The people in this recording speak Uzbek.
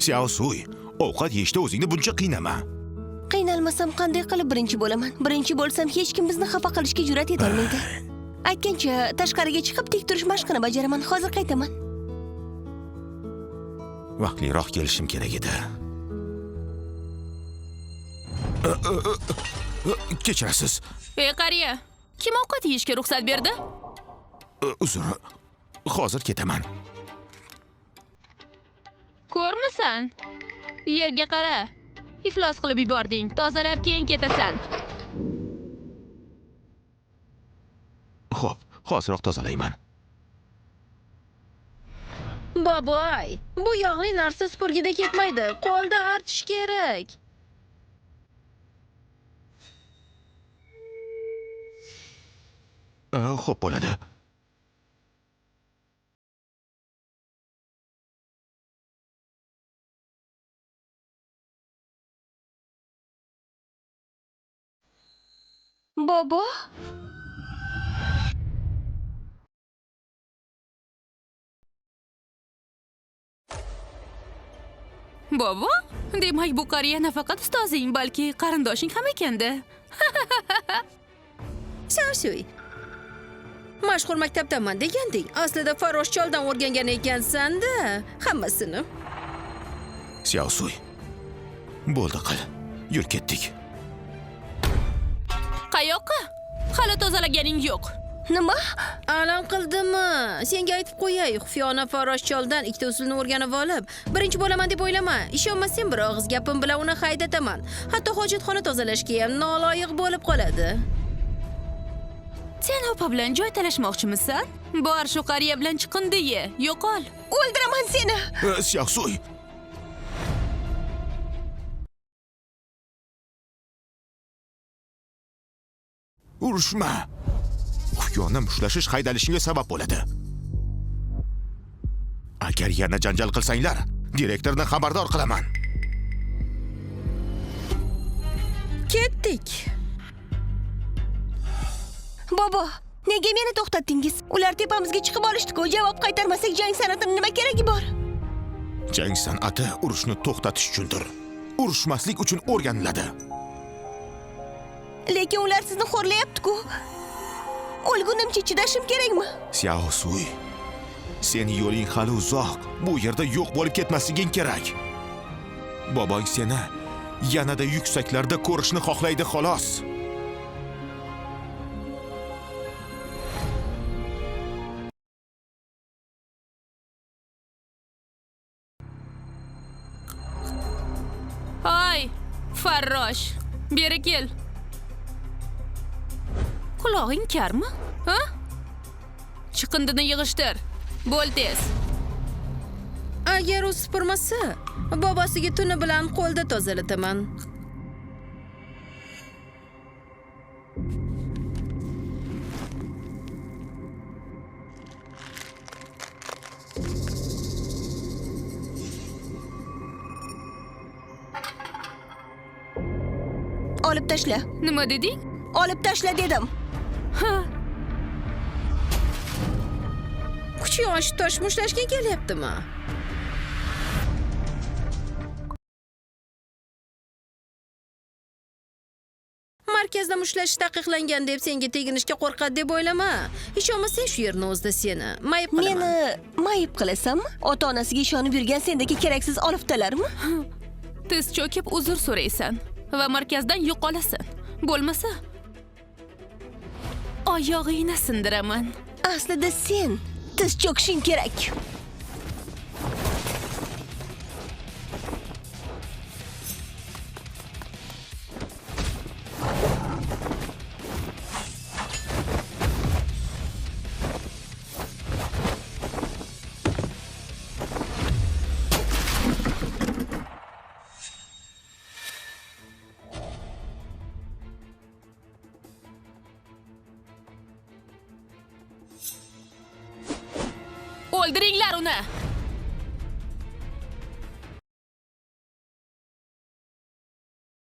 Xiaosuy, ovqat yeyishda o'zingni buncha qiynama. Qiynalmasam qanday qilib birinchi bo'laman? Birinchi bo'lsam hech kim bizni xafa qilishga jur'at eta olmaydi. Aytgancha, tashqariga chiqib tik turish mashqini bajaraman. Hozir qaytaman. Vaqtliroq kelishim kerak edi. Kechirasiz. Ey qariya, kim ovqat yeyishga ruxsat berdi? Uzr. Hozir ketaman. Ko'rmisan? Yerga qara. Iflos qilib yubording. Tozalab keyin ketasan. Xo'p, hoziroq tozalayman. Boboy, bu yog'li narsa supurgida ketmaydi. Qo'lda artish kerak. Xo'p bo'ladi. Bobo? Bobo? Demak, bu qariya nafaqat ustozing, balki qarindoshing ham ekanda. Xiaoshuy. Mashhur maktabdaman deganding. Aslida Farosh choldan o'rgangan ekansan-da, hammasini. Xiaosuy. Bo'ldi qil. Yur ketdik. Qayoqqa? Hali tozalaganing yo'q. Nima? Alam qildimi? Senga aytib qo'yay, Xufiyona Farosh choldan ikkita usulni o'rganib olib, birinchi bo'laman deb o'ylama. Ishonmasang bir og'iz gapim bilan uni haydataman. Hatto hojatxona tozalashga ham noloyiq bo'lib qoladi. Sen opa bilan joy talashmoqchimisan? Bor, shu qariya bilan chiqindi-ye. Yo'qol. O'ldiraman seni. Xiaosuy. Urushma. Xufiyona mushlashish haydalishingga sabab bo'ladi. Agar yana janjal qilsanglar, direktorni xabardor qilaman. Ketdik. Bobo, nega meni to'xtatdingiz? Ular tepamizga chiqib olishdi-ku. Javob qaytarmasak jang san'atining nima keragi bor? Jang san'ati urushni to'xtatish uchundir. Urushmaslik uchun o'rganiladi. Lekin ular sizni xo'rlayapti-ku. O'lgunimcha chidashim kerakmi? Xiaosuy. Seni yo'ling hali uzoq. Bu yerda yo'q bo'lib ketmasliging kerak. Bobong seni yanada yuksaklarda ko'rishni xohlaydi xolos. Hoy, Farrosh, beri kel. Qulog'ing karmi? Ha? Chiqindini yig'ishtir. Bo'l tez. Agar u supurmasa, bobosiga tuni bilan qo'lda tozalataman. Olib tashla. Nima deding? Olib tashla dedim. Kuchi yosh tosh mushlashga kelyaptimi? Markazda mushlash taqiqlangan deb senga teginishga qo'rqadi deb o'ylama. Hech bo'lmasa shu yerni o'zida seni mayib qilaman. Meni mayib qilasanmi? Ota-onasiga ishonib yurgan sendagi keraksiz oliftalarmi? Tiz cho'kib uzr so'raysan va markazdan yo'qolasan. Bo'lmasa oyog'ingni sindiraman. Aslida sen tiz cho'kishing kerak. O'ldiringlar uni.